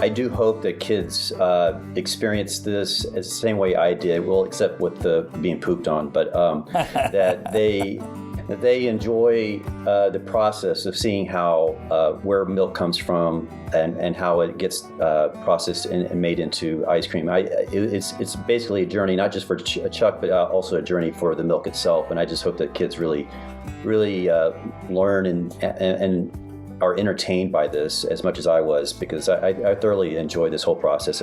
I do hope that kids experience this as the same way I did, well, except with the being pooped on, but that they enjoy the process of seeing how where milk comes from and how it gets processed and made into ice cream. It's basically a journey, not just for Chuck, but also a journey for the milk itself. And I just hope that kids really learn and are entertained by this as much as I was, because I thoroughly enjoy this whole process.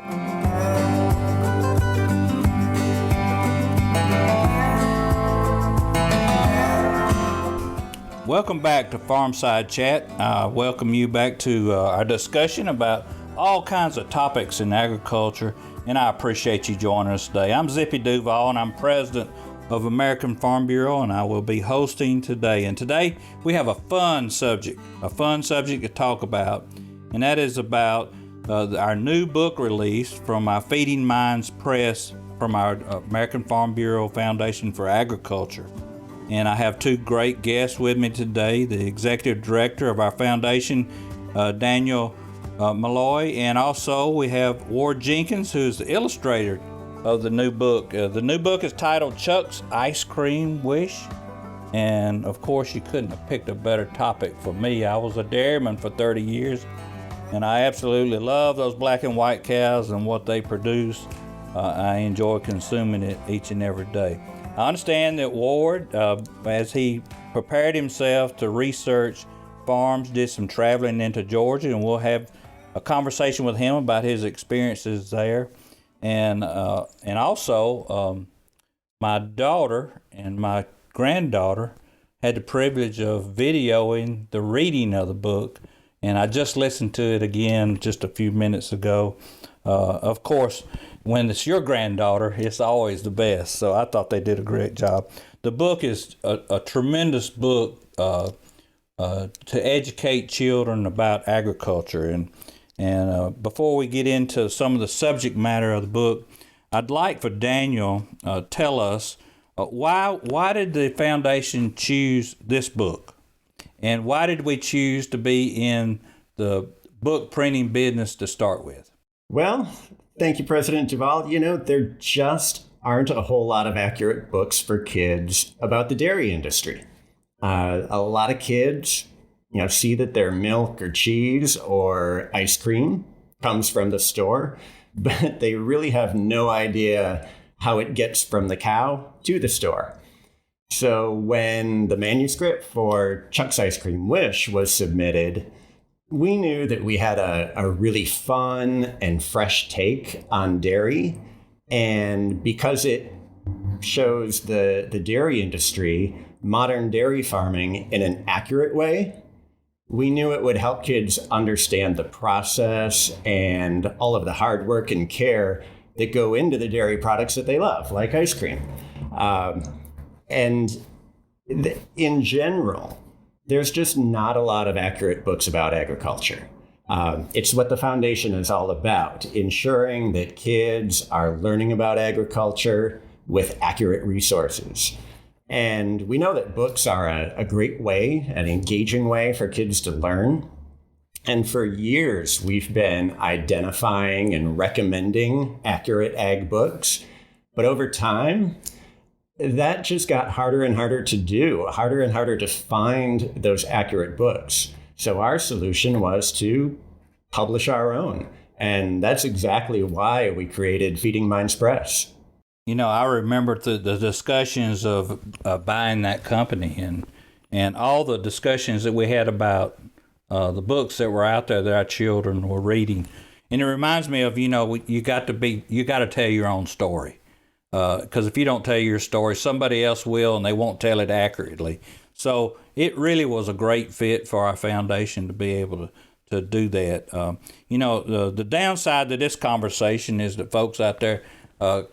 Welcome back to Farmside Chat. I welcome you back to our discussion about all kinds of topics in agriculture, and I appreciate you joining us today. I'm Zippy Duval, and I'm president of American Farm Bureau, and I will be hosting today. And today we have a fun subject to talk about, and that is about our new book release from our Feeding Minds Press from our American Farm Bureau Foundation for Agriculture. And I have two great guests with me today, the executive director of our foundation, Daniel Meloy, and also we have Ward Jenkins, who's the illustrator of the new book. The new book is titled Chuck's Ice Cream Wish. And of course, you couldn't have picked a better topic for me. I was a dairyman for 30 years, and I absolutely love those black and white cows and what they produce. I enjoy consuming it each and every day. I understand that Ward, as he prepared himself to research farms, did some traveling into Georgia, and we'll have a conversation with him about his experiences there. And also, my daughter and my granddaughter had the privilege of videoing the reading of the book, and I just listened to it again just a few minutes ago. Of course, when it's your granddaughter, it's always the best. So I thought they did a great job. The book is a tremendous book to educate children about agriculture. And before we get into some of the subject matter of the book, I'd like for Daniel tell us why did the foundation choose this book? And why did we choose to be in the book printing business to start with? Well, thank you, President Duval. There just aren't a whole lot of accurate books for kids about the dairy industry. A lot of kids, see that their milk or cheese or ice cream comes from the store, but they really have no idea how it gets from the cow to the store. So when the manuscript for Chuck's Ice Cream Wish was submitted, we knew that we had a really fun and fresh take on dairy. And because it shows the dairy industry, modern dairy farming in an accurate way, we knew it would help kids understand the process and all of the hard work and care that go into the dairy products that they love, like ice cream. In general, there's just not a lot of accurate books about agriculture. It's what the foundation is all about, ensuring that kids are learning about agriculture with accurate resources. And we know that books are a great way, an engaging way for kids to learn. And for years, we've been identifying and recommending accurate ag books. But over time, that just got harder and harder to do, harder and harder to find those accurate books. So our solution was to publish our own. And that's exactly why we created Feeding Minds Press. I remember the discussions of buying that company and all the discussions that we had about the books that were out there that our children were reading. And it reminds me of, you got to tell your own story. Because if you don't tell your story, somebody else will, and they won't tell it accurately. So it really was a great fit for our foundation to be able to do that. The downside to this conversation is that folks out there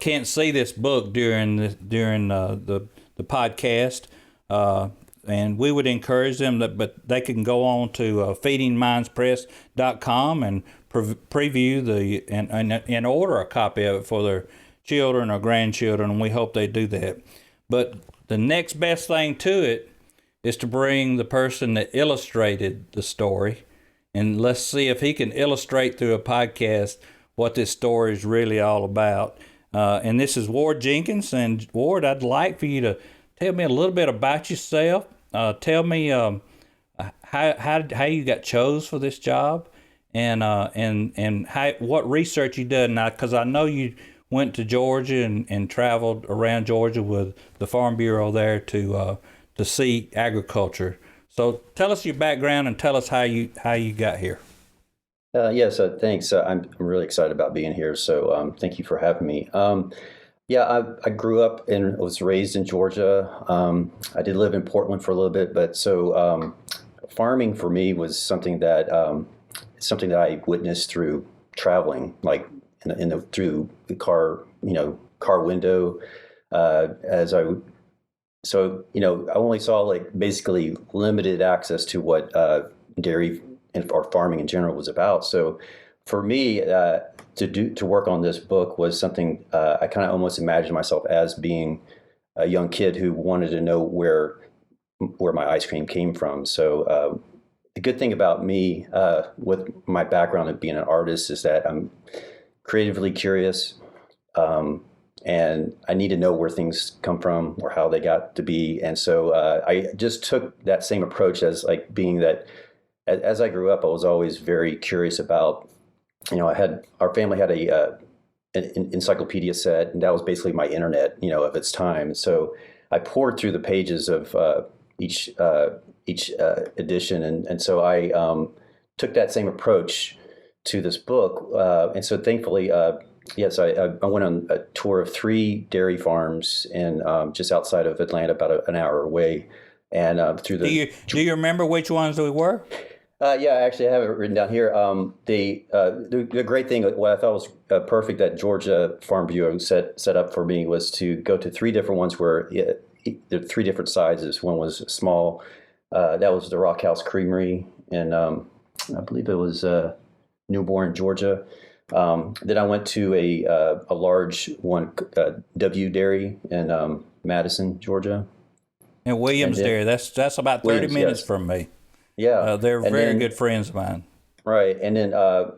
can't see this book during the podcast, and we would encourage them but they can go on to feedingmindspress.com and preview and order a copy of it for their children or grandchildren, and we hope they do that. But the next best thing to it is to bring the person that illustrated the story and let's see if he can illustrate through a podcast what this story is really all about. And this is Ward Jenkins. And Ward, I'd like for you to tell me a little bit about yourself. Tell me how you got chose for this job, and what research you did. Now, because I know you went to Georgia and traveled around Georgia with the Farm Bureau there to see agriculture. So tell us your background and tell us how you got here. Yes, thanks. I'm really excited about being here. So thank you for having me. I grew up and was raised in Georgia. I did live in Portland for a little bit, but so farming for me was something that I witnessed through traveling, like through the car window. So I only saw like basically limited access to what dairy or farming in general was about. So for me, to work on this book was something I kind of almost imagined myself as being a young kid who wanted to know where my ice cream came from. So the good thing about me with my background of being an artist is that I'm creatively curious, and I need to know where things come from or how they got to be. And so I just took that same approach as like being that. As I grew up, I was always very curious about, our family had an encyclopedia set, and that was basically my internet, of its time. So I poured through the pages of each edition, and so I took that same approach to this book. And so thankfully, yes, I went on a tour of 3 dairy farms in just outside of Atlanta, about an hour away. And through the do you remember which ones they were? Yeah, actually, I have it written down here. The great thing, what I thought was perfect that Georgia Farm Bureau set up for me was to go to 3 different ones where there are 3 different sizes. One was small, that was the Rock House Creamery, and I believe it was Newborn, Georgia. Then I went to a large one, W Dairy in Madison, Georgia. And Williams Dairy, that's about 30 minutes yes. from me. Yeah, they're very good friends of mine. Right, and then the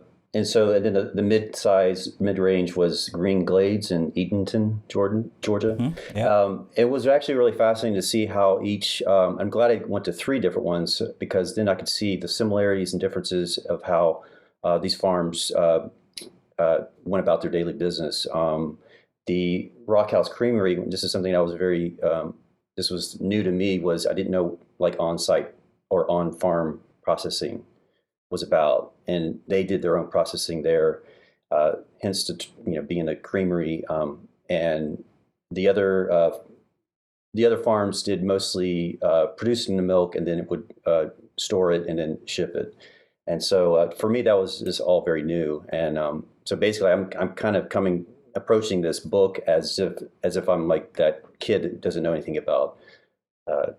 mid-range was Green Glades in Eatonton, Georgia. Mm-hmm. Yeah. It was actually really fascinating to see how each. I'm glad I went to 3 different ones because then I could see the similarities and differences of how these farms went about their daily business. The Rock House Creamery. This is something I was very. This was new to me. Was I didn't know like on-site or on-farm processing was about, and they did their own processing there, hence being a creamery. And the other farms did mostly producing the milk, and then it would store it and then ship it. And so for me, that was just all very new. And so basically, I'm kind of approaching this book as if I'm like that kid that doesn't know anything about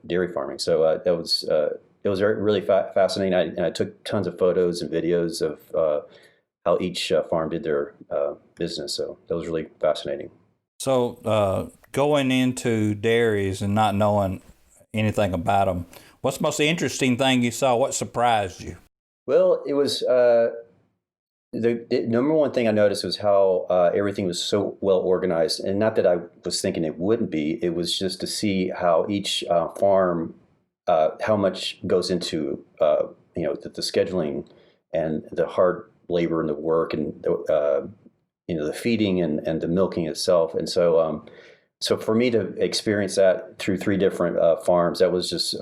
dairy farming. So it was really fascinating. I took tons of photos and videos of how each farm did their business. So that was really fascinating. So going into dairies and not knowing anything about them, what's the most interesting thing you saw? What surprised you? Well, it was the number one thing I noticed was how everything was so well organized. And not that I was thinking it wouldn't be. It was just to see how each farm, how much goes into the scheduling and the hard labor and the work and the feeding and the milking itself. And so so for me to experience that through 3 different farms, that was just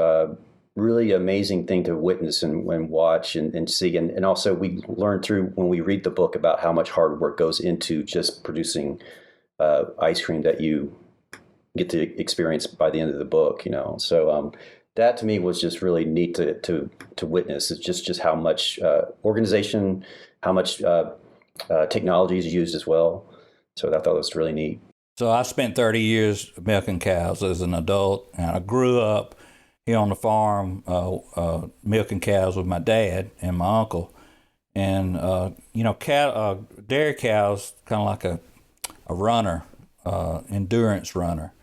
really amazing thing to witness and watch and see. And also we learn through when we read the book about how much hard work goes into just producing ice cream that you get to experience by the end of the book. So that to me was just really neat to witness. It's just how much organization, how much technology is used as well. So I thought it was really neat. So I spent 30 years milking cows as an adult, and I grew up here on the farm milking cows with my dad and my uncle. And, dairy cows kind of like a runner, endurance runner.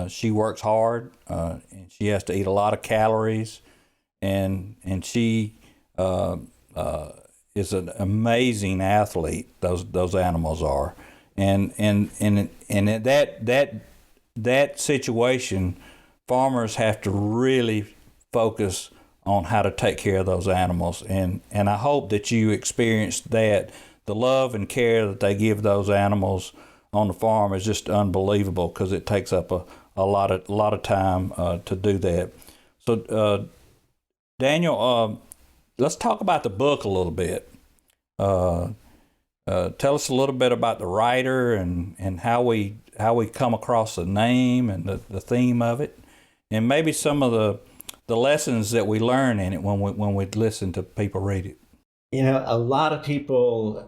She works hard, and she has to eat a lot of calories, and she is an amazing athlete. Those animals are, and in that situation, farmers have to really focus on how to take care of those animals, and I hope that you experienced that. The love and care that they give those animals on the farm is just unbelievable, because it takes up a lot of time to do that. So, Daniel, let's talk about the book a little bit. Tell us a little bit about the writer and how we come across the name and the theme of it, and maybe some of the lessons that we learn in it when we listen to people read it. A lot of people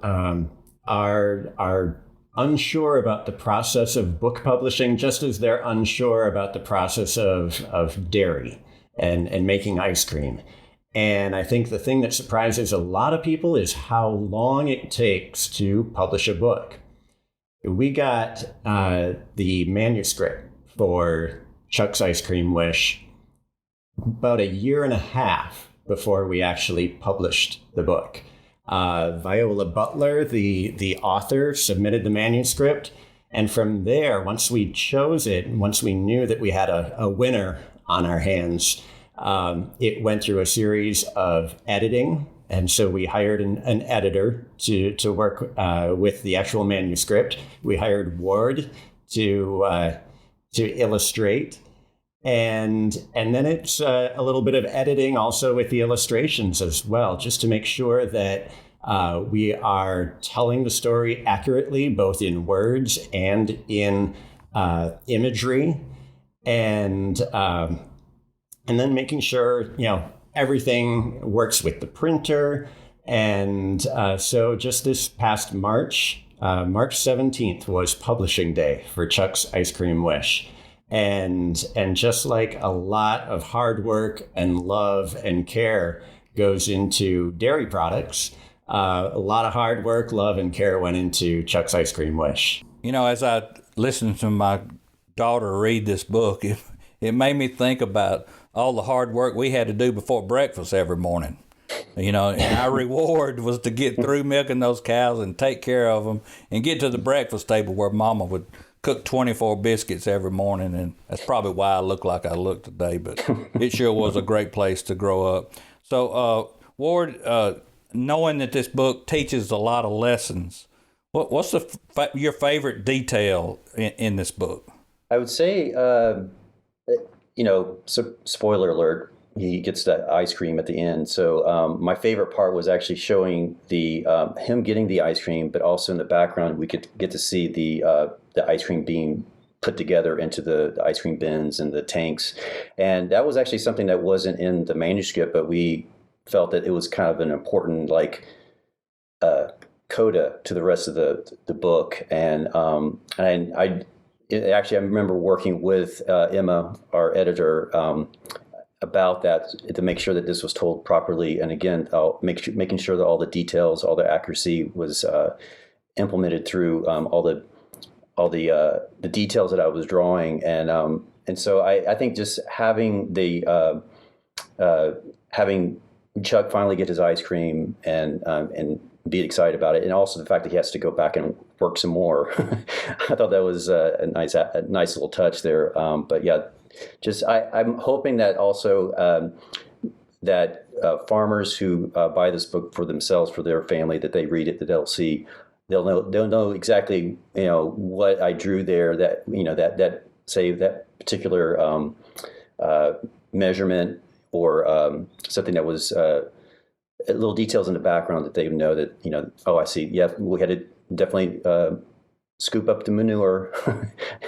are unsure about the process of book publishing, just as they're unsure about the process of dairy and making ice cream. And I think the thing that surprises a lot of people is how long it takes to publish a book. We got the manuscript for Chuck's Ice Cream Wish about a year and a half before we actually published the book. Viola Butler, the author, submitted the manuscript. And from there, once we chose it, once we knew that we had a winner on our hands, it went through a series of editing. And so we hired an editor to work with the actual manuscript. We hired Ward to illustrate. And then it's a little bit of editing also with the illustrations as well, just to make sure that we are telling the story accurately, both in words and in imagery, and then making sure everything works with the printer. And so just this past March 17th was publishing day for Chuck's Ice Cream Wish. And just like a lot of hard work and love and care goes into dairy products, a lot of hard work, love, and care went into Chuck's Ice Cream Wish. As I listened to my daughter read this book, it made me think about all the hard work we had to do before breakfast every morning. And our reward was to get through milking those cows and take care of them and get to the breakfast table where Mama would cook 24 biscuits every morning, and that's probably why I look like I look today, but it sure was a great place to grow up. So, Ward, knowing that this book teaches a lot of lessons, what's your favorite detail in this book? I would say, so spoiler alert, he gets that ice cream at the end. So my favorite part was actually showing him getting the ice cream, but also in the background we could get to see the ice cream being put together into the ice cream bins and the tanks. And that was actually something that wasn't in the manuscript, but we felt that it was kind of an important coda to the rest of the book. And I remember working with Emma, our editor, about that to make sure that this was told properly. And again, making sure that all the details, all the accuracy was implemented through all the details that I was drawing. And so I think just having having Chuck finally get his ice cream and be excited about it, and also the fact that he has to go back and work some more. I thought that was a nice little touch there. But yeah. I'm hoping that also that farmers who buy this book for themselves, for their family, that they read it, that they'll know exactly what I drew there. That that particular measurement or something that was little details in the background that they know that oh, I see. Yeah, we had to definitely scoop up the manure,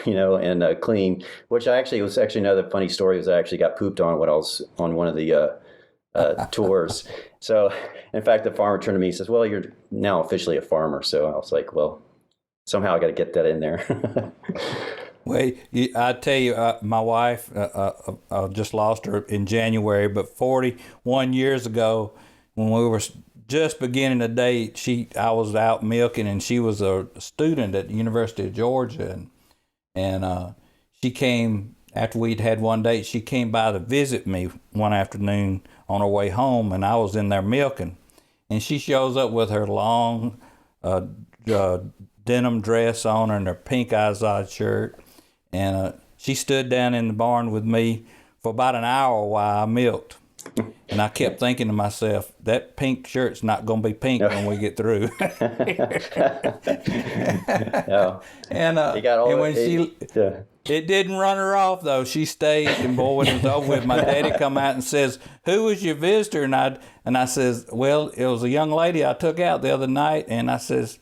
and clean. Which was actually another funny story. Was I actually got pooped on when I was on one of the tours. So, in fact, the farmer turned to me and says, "Well, you're now officially a farmer." So I was like, "Well, somehow I got to get that in there." Well, I tell you, my wife, I just lost her in January, but 41 years ago, when we were just beginning to date, I was out milking, and she was a student at the University of Georgia, and she came after we'd had one date. She came by to visit me one afternoon on her way home, and I was in there milking, and she shows up with her long denim dress on and her pink Izod shirt, and she stood down in the barn with me for about an hour while I milked. And I kept thinking to myself, that pink shirt's not going to be pink when we get through. No. And it didn't run her off though. She stayed, and boy, when it was over with, my daddy come out and says, "Who was your visitor?" And I says, "Well, it was a young lady I took out the other night." And I says,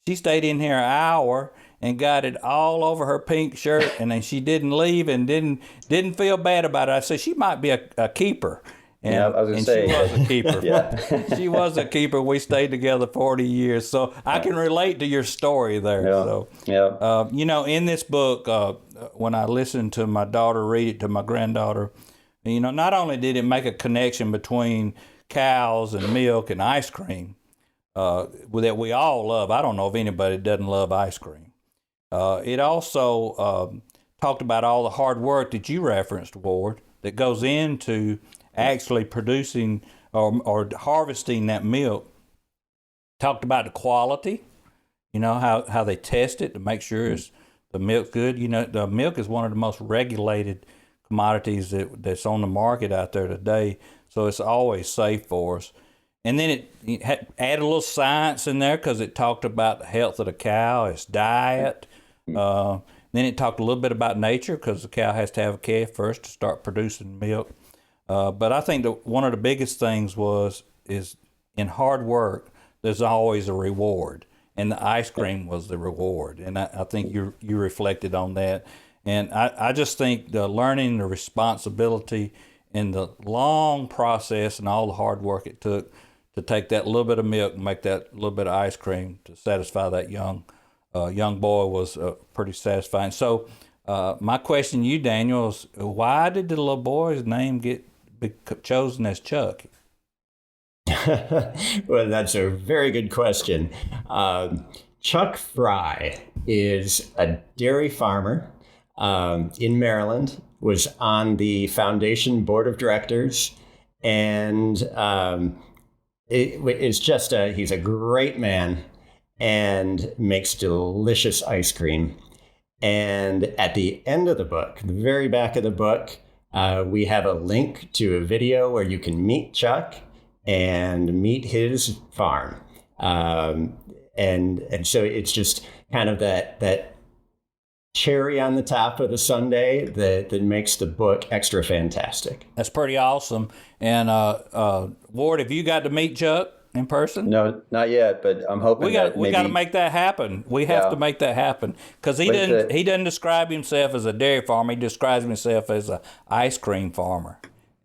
"She stayed in here an hour and got it all over her pink shirt, and then she didn't leave and didn't feel bad about it." I said, "She might be a keeper." And, yeah, I was going to say. She was a keeper. Yeah. She was a keeper. We stayed together 40 years. So I can relate to your story there. Yeah. So, Yeah. in this book, when I listened to my daughter read it to my granddaughter, not only did it make a connection between cows and milk and ice cream, that we all love. I don't know if anybody doesn't love ice cream. It also talked about all the hard work that you referenced, Ward, that goes into actually producing or harvesting that milk. Talked about the quality, how they test it to make sure the milk's good. The milk is one of the most regulated commodities that's on the market out there today, so it's always safe for us. And then it added a little science in there because it talked about the health of the cow, its diet. Then it talked a little bit about nature because the cow has to have a calf first to start producing milk. But I think that one of the biggest things is in hard work, there's always a reward. And the ice cream was the reward. And I think you reflected on that. And I just think the learning, the responsibility, and the long process and all the hard work it took to take that little bit of milk and make that little bit of ice cream to satisfy that young boy was pretty satisfying. So my question to you, Daniel, is why did the little boy's name get chosen as Chuck? Well, that's a very good question. Chuck Fry is a dairy farmer in Maryland, was on the foundation board of directors, and he's a great man and makes delicious ice cream. And at the end of the book, the very back of the book, we have a link to a video where you can meet Chuck and meet his farm. And so it's just kind of that cherry on the top of the sundae that makes the book extra fantastic. That's pretty awesome. And Ward, have you got to meet Chuck in person? No, not yet, but I'm hoping we got to make that happen. We have to make that happen because he doesn't describe himself as a dairy farmer. He describes himself as an ice cream farmer.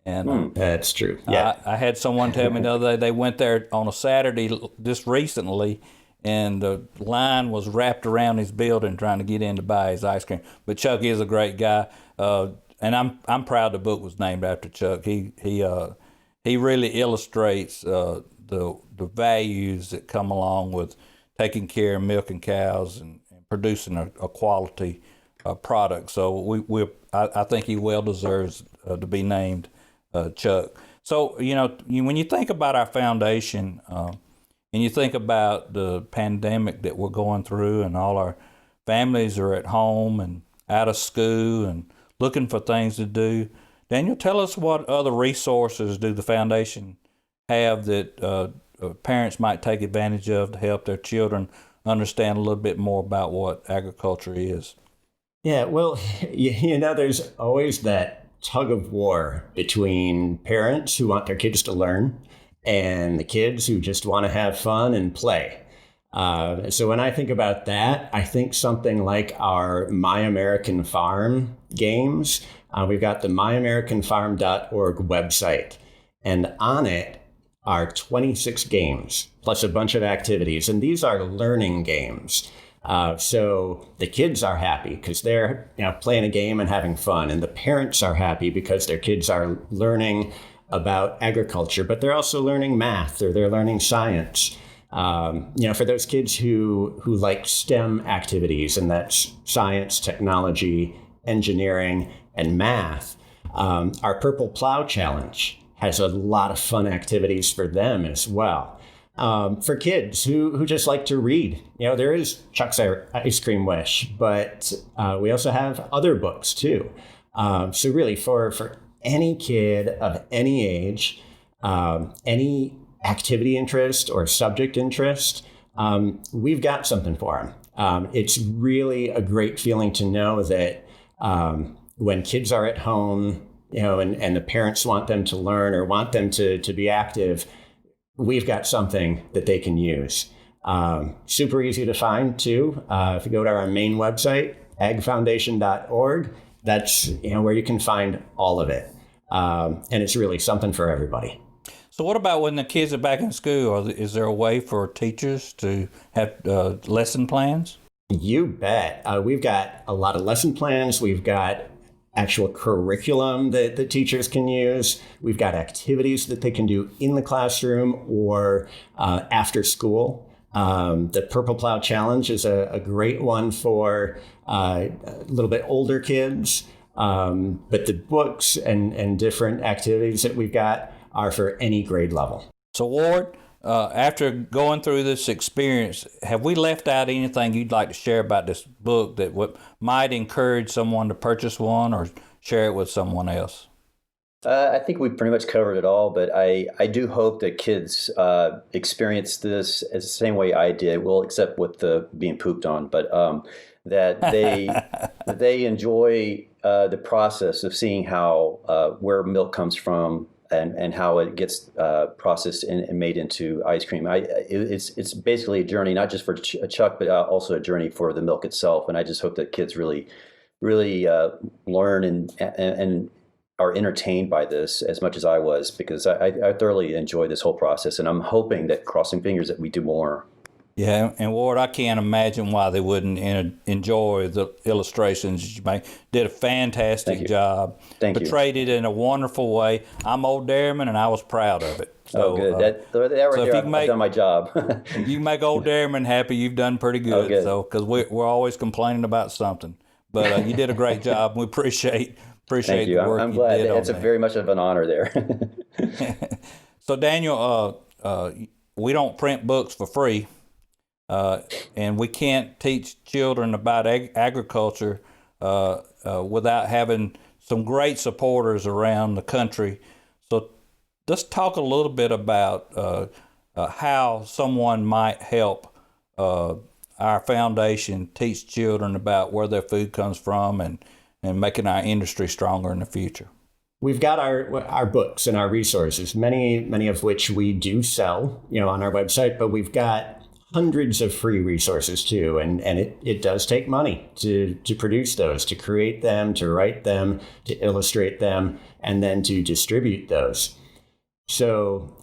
And that's true. Yeah, I had someone tell me the other day they went there on a Saturday just recently, and the line was wrapped around his building trying to get in to buy his ice cream. But Chuck is a great guy, and I'm proud the book was named after Chuck. He really illustrates the values that come along with taking care of milking cows and producing a quality product. So I think he well deserves to be named Chuck. So when you think about our foundation and you think about the pandemic that we're going through, and all our families are at home and out of school and looking for things to do, Daniel, tell us what other resources do the foundation have that parents might take advantage of to help their children understand a little bit more about what agriculture is? Yeah, well, there's always that tug of war between parents who want their kids to learn and the kids who just want to have fun and play. So when I think about that, I think something like our My American Farm games. We've got the myamericanfarm.org website, and on it are 26 games, plus a bunch of activities. And these are learning games. So the kids are happy because they're playing a game and having fun. And the parents are happy because their kids are learning about agriculture, but they're also learning math, or they're learning science. For those kids who like STEM activities, and that's science, technology, engineering, and math, our Purple Plow Challenge has a lot of fun activities for them as well. For kids who just like to read. There is Chuck's Ice Cream Wish, but we also have other books too. So really for any kid of any age, any activity interest or subject interest, we've got something for them. It's really a great feeling to know that when kids are at home, and the parents want them to learn or want them to be active, we've got something that they can use. Super easy to find too. If you go to our main website, agfoundation.org, that's where you can find all of it. And it's really something for everybody. So what about when the kids are back in school? Is there a way for teachers to have lesson plans? You bet. We've got a lot of lesson plans. We've got actual curriculum that the teachers can use. We've got activities that they can do in the classroom or after school. The Purple Plow Challenge is a great one for a little bit older kids. But the books and different activities that we've got are for any grade level. So Ward, after going through this experience, have we left out anything you'd like to share about this book that might encourage someone to purchase one or share it with someone else? I think we pretty much covered it all, but I do hope that kids experience this as the same way I did, well, except with the being pooped on, but that they enjoy the process of seeing how where milk comes from and how it gets processed and made into ice cream. It's basically a journey, not just for Chuck, but also a journey for the milk itself. And I just hope that kids really learn and are entertained by this as much as I was, because I thoroughly enjoy this whole process. And I'm hoping that, crossing fingers, that we do more. Yeah, and Ward, I can't imagine why they wouldn't enjoy the illustrations you made. Did a fantastic job. Thank you. Portrayed it in a wonderful way. I'm Old Dairyman, and I was proud of it. So, good. That right there, I've done my job. You make Old Dairyman happy, you've done pretty good. Good. So, because we're always complaining about something. But you did a great job. We appreciate Thank you. the work I'm you glad. did It's very much of an honor there. So, Daniel, we don't print books for free. And we can't teach children about agriculture without having some great supporters around the country. So let's talk a little bit about how someone might help our foundation teach children about where their food comes from and making our industry stronger in the future. We've got our books and our resources, many of which we do sell, on our website, but we've got hundreds of free resources too, and it does take money to produce those, to create them, to write them, to illustrate them, and then to distribute those. So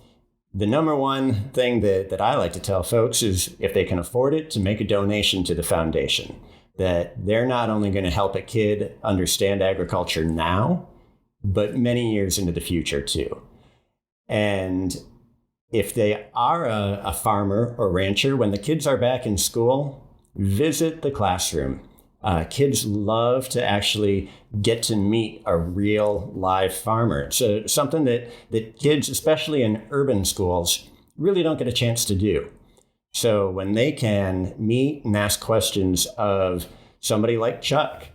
the number one thing that I like to tell folks is, if they can afford it, to make a donation to the foundation. That they're not only going to help a kid understand agriculture now, but many years into the future too. And if they are a farmer or rancher, when the kids are back in school, visit the classroom. Kids love to actually get to meet a real live farmer. So something that kids, especially in urban schools, really don't get a chance to do. So when they can meet and ask questions of somebody like Chuck,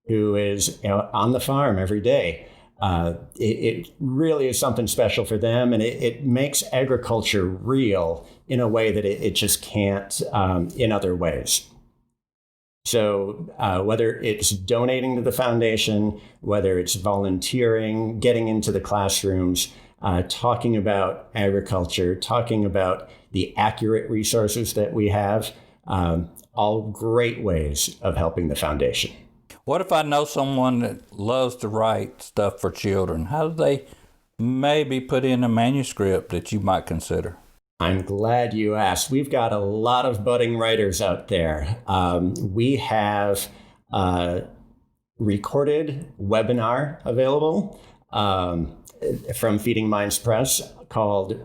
who is on the farm every day, it really is something special for them, and it makes agriculture real in a way that it just can't in other ways. So whether it's donating to the foundation, whether it's volunteering, getting into the classrooms, talking about agriculture, talking about the accurate resources that we have, all great ways of helping the foundation. What if I know someone that loves to write stuff for children? How do they maybe put in a manuscript that you might consider? I'm glad you asked. We've got a lot of budding writers out there. We have a recorded webinar available from Feeding Minds Press called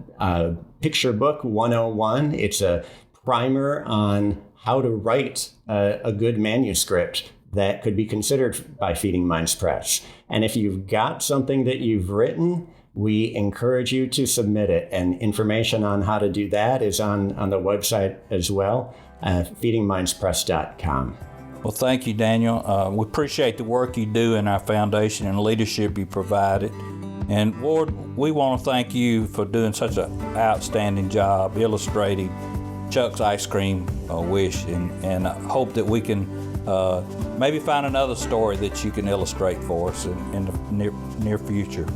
Picture Book 101. It's a primer on how to write a good manuscript that could be considered by Feeding Minds Press. And if you've got something that you've written we encourage you to submit it. And information on how to do that is on the website as well, feedingmindspress.com. Well, thank you, Daniel. We appreciate the work you do in our foundation and leadership you provided. And Ward, we want to thank you for doing such an outstanding job illustrating Chuck's Ice Cream Wish, and I hope that we can maybe find another story that you can illustrate for us in the near future.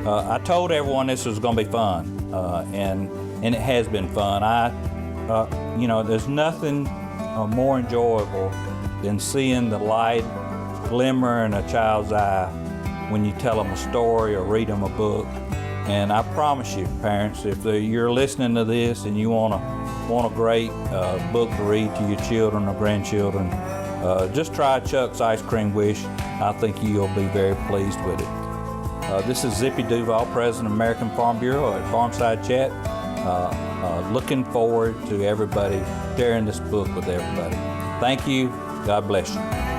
I told everyone this was going to be fun, and it has been fun. There's nothing more enjoyable than seeing the light glimmer in a child's eye when you tell them a story or read them a book. And I promise you, parents, if you're listening to this and you want a great book to read to your children or grandchildren, just try Chuck's Ice Cream Wish. I think you'll be very pleased with it. This is Zippy Duval, President of American Farm Bureau at Farmside Chat. Looking forward to everybody sharing this book with everybody. Thank you. God bless you.